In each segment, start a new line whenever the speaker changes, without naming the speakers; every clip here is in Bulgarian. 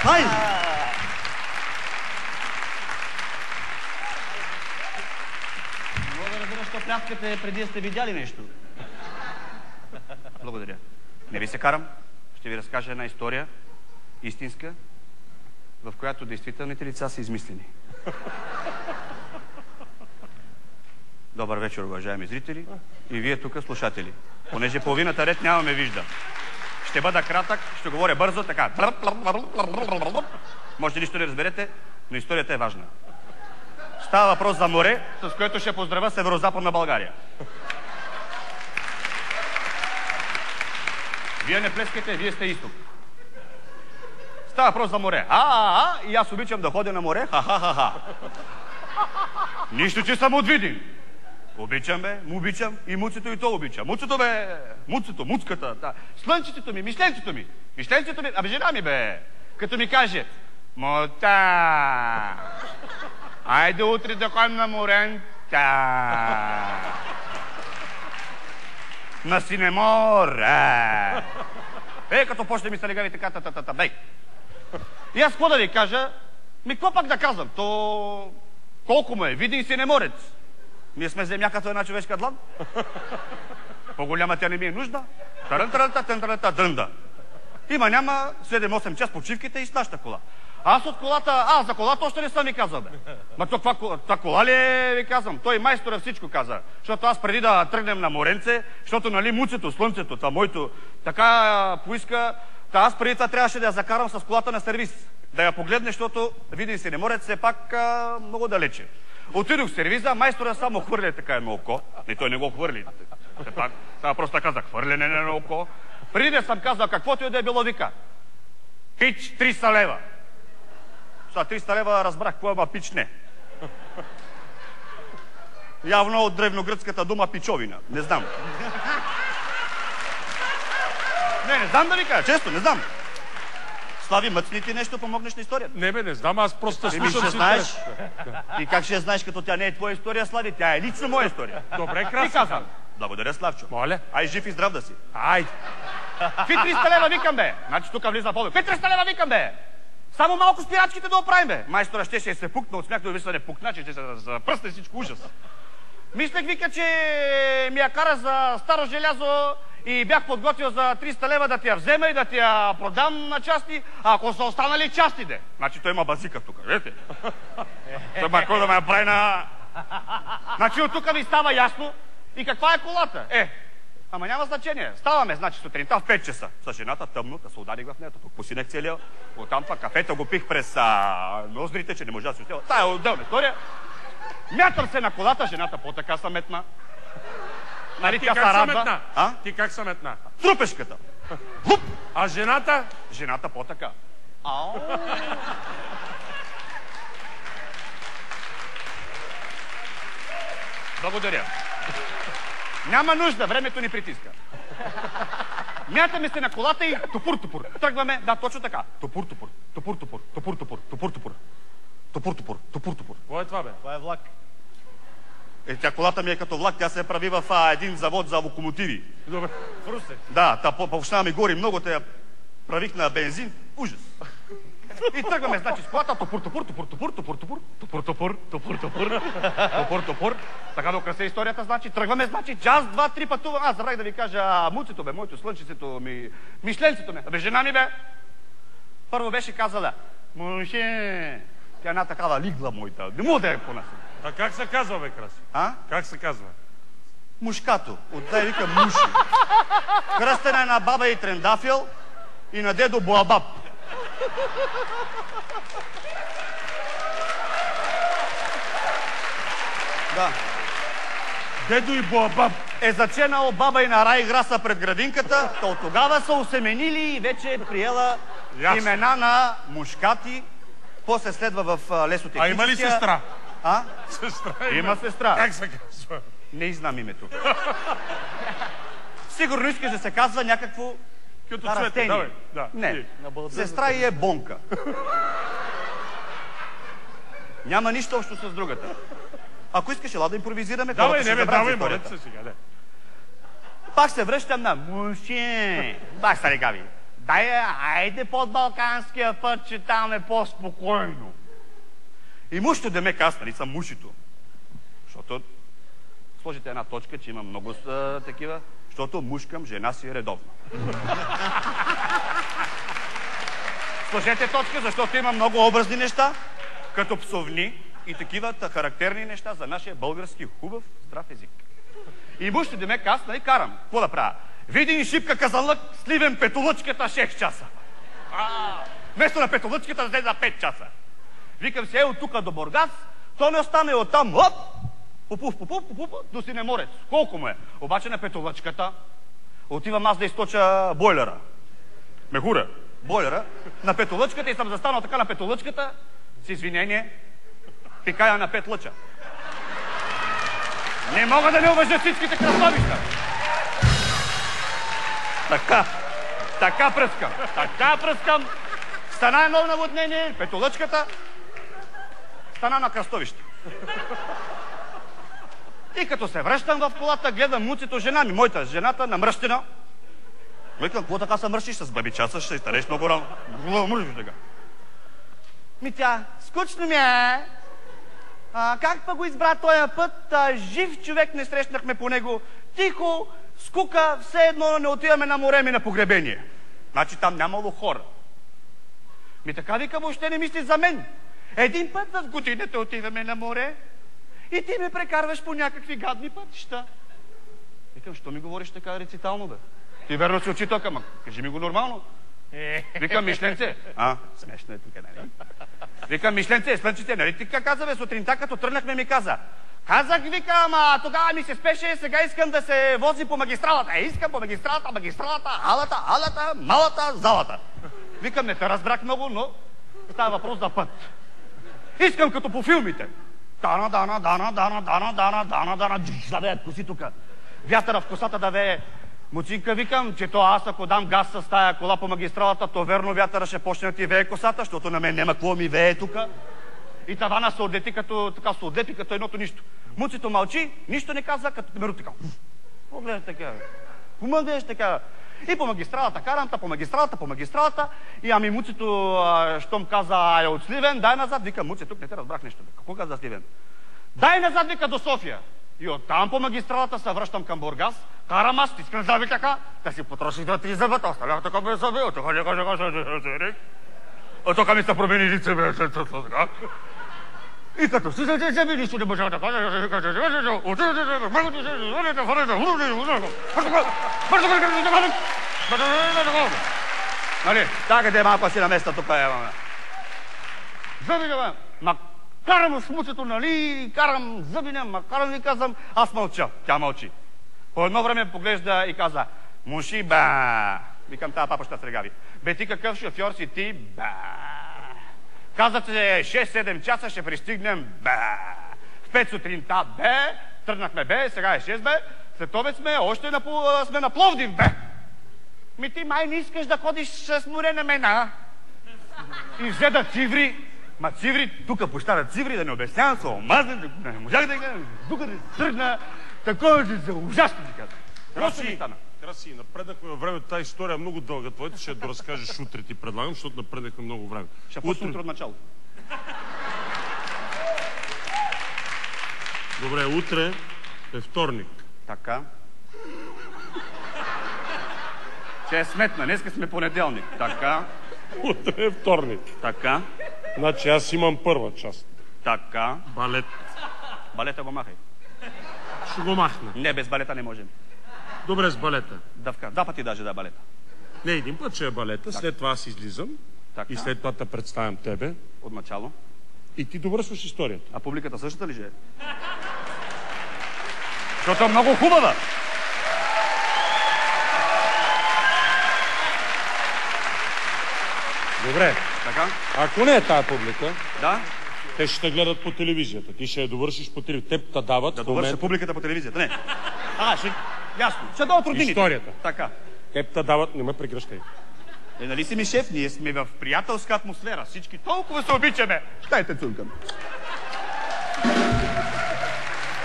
Хайде!
Мога да разбера, що пляскате преди да сте видяли нещо. Благодаря. Не ви се карам. Ще ви разкажа една история, истинска, в която действителните лица са измислени. Добър вечер, уважаеми зрители и вие тук слушатели. Понеже половината ред нямаме вижда. Ще бъда кратък, ще говоря бързо, така. Може нищо не разберете, но историята е важна. Става въпрос за море, с което ще поздравя северо-западна България. Вие не плескате, вие сте изток. Става въпрос за море. И аз обичам да ходя на море. Ха-ха-ха-ха. Нищо, че съм от Видин. Обичам, бе, му обичам и муцето и то обичам. Муцето, бе, муцето, муцката, да. Слънчето ми, мишленцето ми. Мишленцето ми, абе жена ми, бе. Като ми каже, мота, айде утре да ходим на морента. На Синемор. Като почне ми се легави така, та-та-та-та, бей. И аз какво да ви кажа? Какво пак да казвам? То колко му е? Видин Синеморец. Ние сме земя като една човешка длан. По-голяма тя не ми е нужда. Тарантарантата. Има няма 7-8 час почивките и с нашата кола. Аз от колата, за колата още не съм ви казал, бе. Ма то това кола ли е, ви казвам? Той майстора всичко каза. Защото аз преди да тръгнем на моренце, защото нали муцето, слънцето, това моето, така поиска, аз преди това трябваше да я закарам с колата на сервис. Да я погледне, защото Видин Синеморец все пак много далече. Отидох в сервиза, майстора само хвърля така едно око. И той не го хвърли. Това просто каза хвърляне на едно око. Преди да съм казал каквото и да е било, вика. Пич 300 лева. Сега 300 лева разбрах, какво е, пич не. Явно от древногръцката дума пичовина. Не знам. Не знам да ви кажа, често, не знам. Слави, мъцни ти нещо, помогнеш на историята?
Не бе, не знам, аз просто слушам си.
Знаеш. И как ще знаеш, като тя не е твоя история, Слави? Тя е лично моя история.
Добре, красава.
Благодаря, Славчо.
Моля.
Ай, жив и здрав да си.
Ай.
Какви 300 лева викам, бе? Значи тук влиза повече. Какви 300 лева викам, бе? Само малко спирачките да оправим, бе. Майстора ще се пукна от смях, да ви се не пукна, че ще се запръсне всичко ужас. Мислех, вика, че ми я кара за старо желязо и бях подготвил за 300 лева да ти я взема и да ти я продам на части, а ако са останали части, де. Значи той има базика тук, видите? Той мако да ме направи на... Значи от тук ви става ясно и каква е колата. Ама няма значение. Ставаме, значи, сутринта в 5 часа. С жената тъмно, да се ударих в нея, тук посинех целия. Оттам пък кафето го пих през ноздрите, че не можа да се усетя. Тая е отделна история. Мятам се на колата, жената по-така са метна. Нали тя са радва?
Ти как са метна?
Трупешката.
А жената?
Жената по-така. Благодаря. Няма нужда, времето ни притиска. Мятаме се на колата и топур-топур. Тръгваме, да, точно така. Топур-топур, топур-топур, топур-топур, топур-топур. Топур-топур, топур-топур.
Кой е това, бе?
Това е влак.
Тя колата ми е като влак, тя се прави в един завод за локомотиви.
Добре.
В Русе.
Да, по община ми гори много, те я правих на бензин. Ужас. И тръгваме, значи, с колата, топур-топур, топур-топур, топур-топур, топур-топур, топур-топур, топур-топур. Така да украся историята, значи, тръгваме, значи, час, два, три пътуваме. Аз забравих да ви кажа муцето, бе, моето слънчицето ми, мишленцето ми. Бе, жена ми, бе. Първо беше казала, мъже, тя една такава лигла моята, не мога да я понася.
А как се казва, бе, Краси? Как се казва?
Мушкато. Отдай вика муши. Кръстена е на баба и трендафил и на дедо Боабаб. Да.
Дедо и Боабаб.
Е заченал баба и на рай граса пред градинката, то от тогава са осеменили и вече е приела имена на мушкати. После следва в лесотехническия...
А има ли сестра?
Сестра има сестра.
Как се казва?
Не знам името. Сигурно искаш да се казва някакво растение.
Да.
Не. Сестра и е Бонка. Няма нищо общо с другата. Ако искаш, ела да импровизираме.
Давай, давай, молете се сега, да.
Пак се връщам на муши. Пак са регави. айде под балканския път, че там е по-спокойно. И мушто да ме каз, нали съм мушито. Защото сложите една точка, че има много такива, защото мушкам жена си редовно. Сложете точка, защото има много образни неща, като псовни и такива характерни неща за нашия български хубав, здрав език. И мушто да ме каз, нали карам. Какво да правя? Видин шипка казанлък, сливен петолъчката 6 часа. Вместо на петолъчката взе за 5 часа. Викам се, от тук до Бургас, то не остане оттам, оп, попув, до Синеморец. Колко му е? Обаче на петолъчката отивам аз да източа бойлера. Мехура, бойлера. На петолъчката и съм застанал така на петолъчката, с извинение, пикая на 5 лъча. Не мога да не уважа всичките красовища. Така пръскам. Стана едно наводнение, петолъчката, стана на кръстовище. И като се връщам в колата, гледам муцето жена ми, жената намръщена. Викам, какво така се мръщиш с бабичаса, ще стареш много рано. Мръщиш така. Тя, скучно ми е. Как па го избра този път? Жив човек не срещнахме по него. Тихо, скука, все едно не отиваме на море ми на погребение. Значи там нямало хора. Така вика, въобще не мисли за мен. Един път в годината отиваме на море и ти ме прекарваш по някакви гадни пътища. Викам, що ми говориш така рецитално, бе? Ти верно си учителка, ама кажи ми го нормално. Викам, мишленце. Смешно е тук, нали? Викам, мишленце, слънчите, нали ти как каза, бе, сутринта, като тръгнахме ми каза. Казах, викам, тогава ми се спеше, сега искам да се вози по магистралата. Искам по магистралата, алата, малата, залата. Викам, не те разбрах много, но става въпрос за път. Искам като по филмите. Дана, да вее коси тука. Вятъра в косата да вее. Муцинка, викам, че то аз ако дам газ с тая кола по магистралата, то верно вятъра ще почне да ти вее косата, защото на мен няма какво ми вее тука. И тавана се отлепи като едното нищо. Муцито мълчи, нищо не каза, като ме рута така. Погледаш така. Помъгнеш така. И по магистралата карам, по магистралата. И ами муцито, щом каза, е от Сливен, дай назад. Вика, муци, тук не те разбрах нещо. Какво каза Сливен? Дай назад, вика, до София. И оттам по магистралата се връщам към Бургас. Карам аз, стискам зъби така, да си потроших 2-3 зъбата, оставях така без зъби, тук ми се промени лице, бе, така. И като си зъби, нищо не можа да кажа, нали, така де малко си на места тук имаме. Зъби, ма карам с муцето, нали, карам зъби, карам и казвам, аз мълча, тя мълчи. По едно време поглежда и каза, муши, ба. Викам, тази папа ще се регави. Бе, ти какъв шофьор си ти? Ба. Каза, че 6-7 часа ще пристигнем. Ба. В 5 сутринта, бе. Тръгнахме, бе. Сега е 6, бе. След обед сме, още сме на Пловдив, бе. Ти май не искаш да ходиш с море на мен, а? И взе да циври. Ма циври, тук пощада циври, да не обяснявам, се омазна, не можах да гледам, тук да тръгна. Такова за ужасно ти казвам.
Краси, напреднахме във времето. Тази история е много дълга. Твоята ще да разкажеш утре, ти предлагам, защото напреднахме много време.
Ще почне утре от начало.
Добре, утре е вторник.
Така. Че е сметна, днеска сме понеделник. Така.
Утре е вторник.
Така.
Значи аз имам първа част.
Така.
Балет.
Балета го махай.
Ще го махна.
Не, без балета не можем.
Добре, с балета.
Два пъти даже да балета.
Не, един път ще е балета, след това аз излизам и след това те представям тебе.
От начало.
И ти довършваш историята.
А публиката същата ли же е? Защото е много хубава.
Добре.
Така?
Ако не е тая публика,
да?
Те ще те гледат по телевизията. Ти ще я довършиш по телевизията. Теб те дават
да
в момента...
довърша публиката по телевизията, не. Ясно. Ще дадат роднините.
Историята.
Така.
Теб те дават... Не ме прегръщай.
Нали си ми шеф? Ние сме в приятелска атмосфера. Всички толкова се обичаме. Дайте цунка.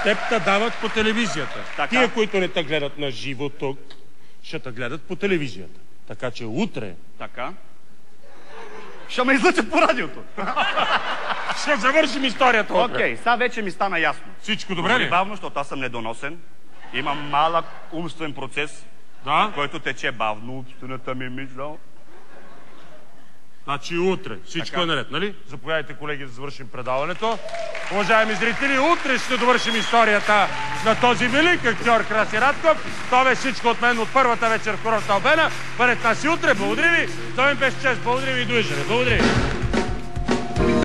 Теб те дават по телевизията.
Така.
Тия, които не те гледат на живо тук, ще те гледат по телевизията. Така че утре
Така. Ще ме излъчат по радиото.
ще завършим историята утре.
Окей, сега вече ми стана ясно.
Всичко добре ли?
Бавно, защото аз съм недоносен. Имам малък умствен процес,
Да?
който тече бавно. Умствената ми мисъл.
Значи утре. Всичко
Така.
е наред, нали? Заповядайте, колеги, да завършим предаването. Уважаеми зрители, утре ще довършим историята на този велик актьор Краси Радков. Това беше всичко от мен от първата вечер в курорта Албена. Бъдете нас и утре. Благодаря ви. Това ми беше чест. Благодаря ви и довиждане. Благодаря ви.